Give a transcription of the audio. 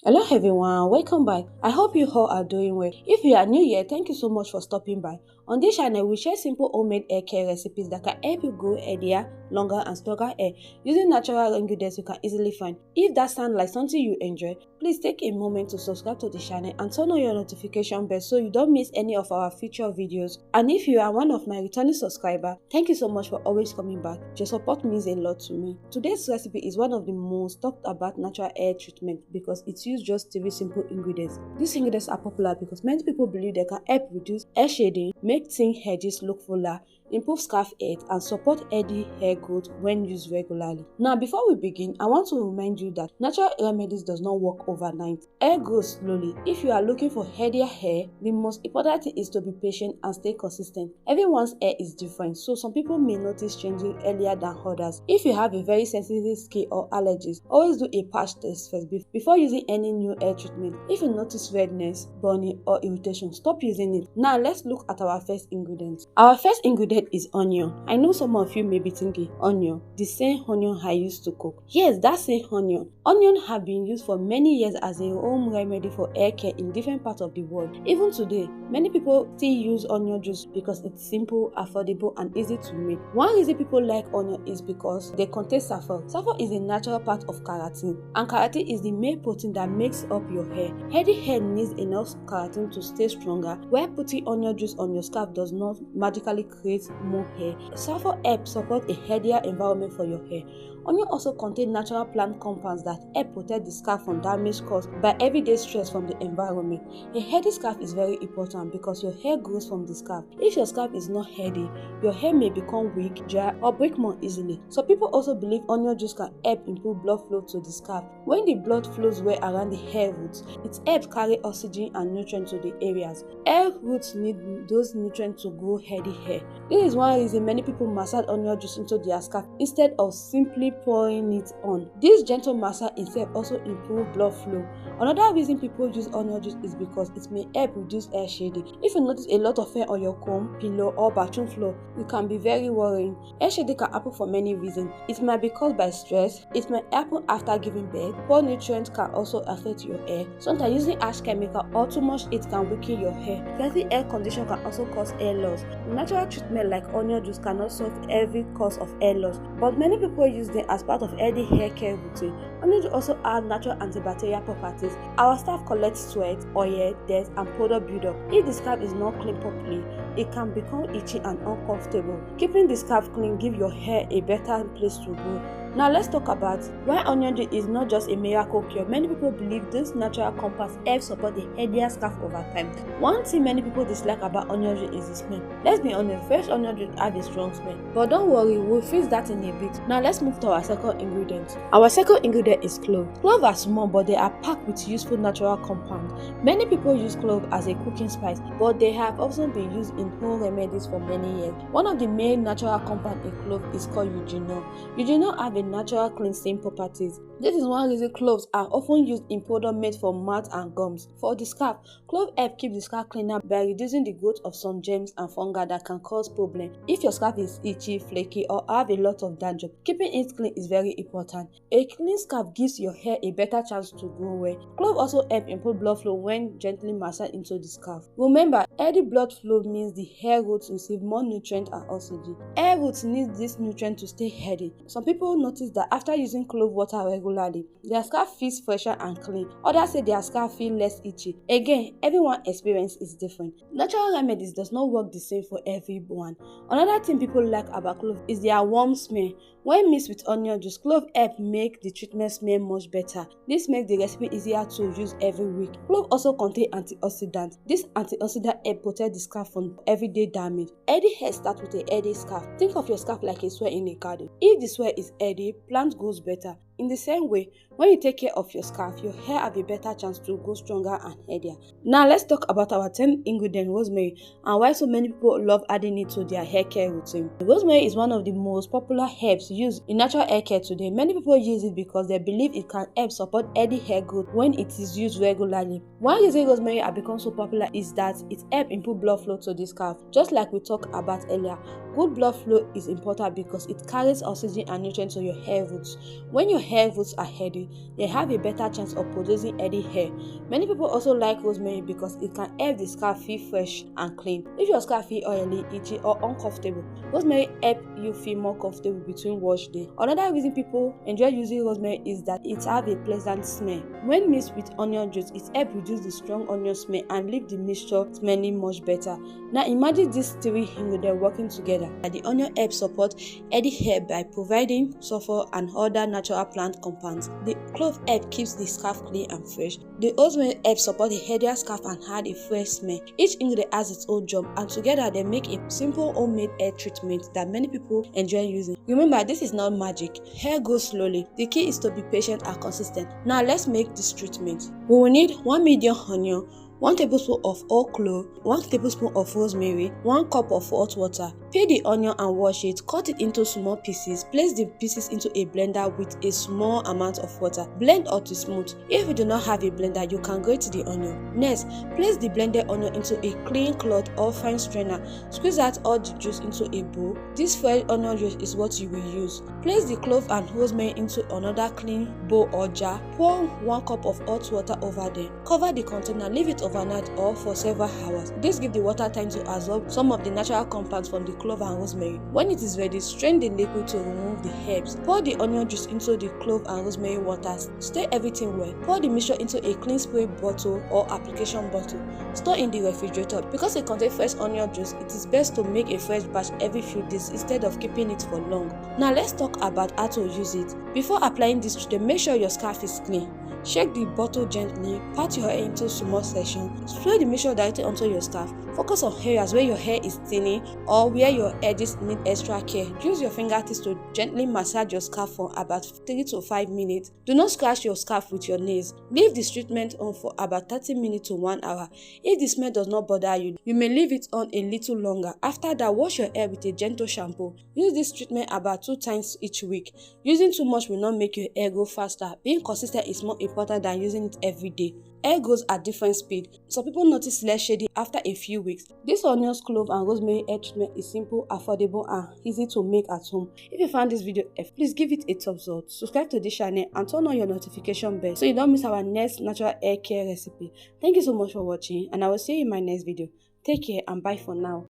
Hello everyone, welcome back. I hope you all are doing well. If you are new here, thank you so much for stopping by. On this channel, we share simple homemade hair care recipes that can help you grow healthier, longer and stronger hair using natural ingredients you can easily find. If that sounds like something you enjoy, please take a moment to subscribe to the channel and turn on your notification bell so you don't miss any of our future videos. And if you are one of my returning subscribers, thank you so much for always coming back. Your support means a lot to me. Today's recipe is one of the most talked about natural hair treatment because it's used just 3 simple ingredients. These ingredients are popular because many people believe they can help reduce hair shedding, make thin edges look fuller, improve scalp health, and support healthy hair growth when used regularly. Now, before we begin, I want to remind you that natural remedies does not work overnight. Hair grows slowly. If you are looking for healthier hair, the most important thing is to be patient and stay consistent. Everyone's hair is different, so some people may notice changes earlier than others. If you have a very sensitive skin or allergies, always do a patch test first before using any new hair treatment. If you notice redness, burning, or irritation, stop using it. Now, let's look at our first ingredient. Our first ingredient is onion. I know some of you may be thinking, onion, the same onion I used to cook. Yes, that same onion. Onion have been used for many years as a home remedy for hair care in different parts of the world. Even today, many people still use onion juice because it's simple, affordable, and easy to make. One reason people like onion is because they contain sulfur. Sulfur is a natural part of keratin, and keratin is the main protein that makes up your hair. Healthy hair needs enough keratin to stay stronger, while putting onion juice on your scalp does not magically create more hair. Sulfur helps support a healthier environment for your hair. Onion also contains natural plant compounds that help protect the scalp from damage caused by everyday stress from the environment. A healthy scalp is very important because your hair grows from the scalp. If your scalp is not healthy, your hair may become weak, dry, or break more easily. So people also believe onion juice can help improve blood flow to the scalp. When the blood flows well around the hair roots, it helps carry oxygen and nutrients to the areas. Hair roots need those nutrients to grow healthy hair. This is one reason many people massage onion juice into their scalp instead of simply pouring it on. This gentle massage itself also improves blood flow. Another reason people use onion juice is because it may help reduce hair shedding. If you notice a lot of hair on your comb, pillow, or bathroom floor, it can be very worrying. Hair shedding can happen for many reasons. It might be caused by stress, it might happen after giving birth, poor nutrients can also affect your hair. Sometimes using harsh chemical or too much heat can weaken your hair. Healthy hair condition can also cause hair loss. Natural treatment like onion juice cannot solve every cause of hair loss, but many people use them as part of healthy hair care routine. Onion juice also has natural antibacterial properties. Our scalp collects sweat, oil, dirt, and product buildup. If the scalp is not cleaned properly, it can become itchy and uncomfortable. Keeping the scalp clean gives your hair a better place to grow. Now let's talk about why onion juice is not just a miracle cure. Many people believe these natural compounds help support the healthier scalp over time. One thing many people dislike about onion juice is the smell. Let's be honest, fresh onion juice has a strong smell. But don't worry, we'll fix that in a bit. Now let's move to our second ingredient. Our second ingredient is clove. Cloves are small, but they are packed with useful natural compounds. Many people use clove as a cooking spice, but they have also been used in home remedies for many years. One of the main natural compounds in clove is called eugenol. Eugenol have a natural cleansing properties. This is one reason cloves are often used in products made for mouth and gums. For the scalp, clove help keep the scalp cleaner by reducing the growth of some germs and fungi that can cause problems. If your scalp is itchy, flaky, or have a lot of dandruff, keeping it clean is very important. A clean scalp gives your hair a better chance to grow well. Clove also help improve blood flow when gently massaged into the scalp. Remember, healthy blood flow means the hair roots receive more nutrients and oxygen. Hair roots need this nutrient to stay healthy. Some people notice that after using clove water regularly, their scalp feels fresher and clean. Others say their scalp feels less itchy. Again, everyone's experience is different. Natural remedies does not work the same for everyone. Another thing people like about clove is their warm smell. When mixed with onion juice, clove help make the treatment smell much better. This makes the recipe easier to use every week. Clove also contains antioxidants. This antioxidant help protect the scalp from everyday damage. Healthy hair starts with a healthy scalp. Think of your scalp like a soil in a garden. If the soil is healthy, plant grows better. In the same way, when you take care of your scalp, your hair have a better chance to grow stronger and healthier. Now let's talk about our 10th ingredient, rosemary, and why so many people love adding it to their hair care routine. Rosemary is one of the most popular herbs used in natural hair care today. Many people use it because they believe it can help support healthy hair growth when it is used regularly. Why using rosemary has become so popular is that it helps improve blood flow to the scalp. Just like we talked about earlier, good blood flow is important because it carries oxygen and nutrients to your hair roots. When your hair hair roots are healthy, they have a better chance of producing healthy hair. Many people also like rosemary because it can help the scalp feel fresh and clean. If your scalp feel oily, itchy or uncomfortable, rosemary help you feel more comfortable between wash day. Another reason people enjoy using rosemary is that it has a pleasant smell. When mixed with onion juice, it helps reduce the strong onion smell and leave the mixture smelling much better. Now imagine these three ingredients working together. The onion helps support healthy hair by providing sulfur and other natural plant compounds. The clove herb keeps the scalp clean and fresh. The rosemary helps support a healthier scalp and add a fresh smell. Each ingredient has its own job, and together they make a simple homemade hair treatment that many people enjoy using. Remember, this is not magic. Hair grows slowly. The key is to be patient and consistent. Now let's make this treatment. We will need 1 medium onion, 1 tablespoon of whole clove, 1 tablespoon of rosemary, 1 cup of hot water. Peel the onion and wash it. Cut it into small pieces. Place the pieces into a blender with a small amount of water. Blend until smooth. If you do not have a blender, you can grate the onion. Next, place the blended onion into a clean cloth or fine strainer. Squeeze out all the juice into a bowl. This fresh onion juice is what you will use. Place the clove and rosemary into another clean bowl or jar. Pour 1 cup of hot water over them. Cover the container. Leave it overnight or for several hours. This gives the water time to absorb some of the natural compounds from the clove and rosemary. When it is ready, strain the liquid to remove the herbs. Pour the onion juice into the clove and rosemary water. Stir everything well. Pour the mixture into a clean spray bottle or application bottle. Store in the refrigerator. Because it contains fresh onion juice, it is best to make a fresh batch every few days instead of keeping it for long. Now let's talk about how to use it. Before applying this treatment, make sure your scalp is clean. Shake the bottle gently, pat your hair into small sections, spray the mixture directly onto your scalp. Focus on areas where your hair is thinning or where your edges need extra care. Use your fingertips to gently massage your scalp for about 3 to 5 minutes. Do not scratch your scalp with your nails. Leave this treatment on for about 30 minutes to 1 hour. If the smell does not bother you, you may leave it on a little longer. After that, wash your hair with a gentle shampoo. Use this treatment about 2 times each week. Using too much will not make your hair grow faster. Being consistent is more important than using it every day. Hair grows at different speed. Some people notice less shading after a few weeks. This onions, clove and rosemary hair treatment is simple, affordable and easy to make at home. If you found this video helpful, please give it a thumbs up, subscribe to this channel and turn on your notification bell so you don't miss our next natural hair care recipe. Thank you so much for watching and I will see you in my next video. Take care and bye for now.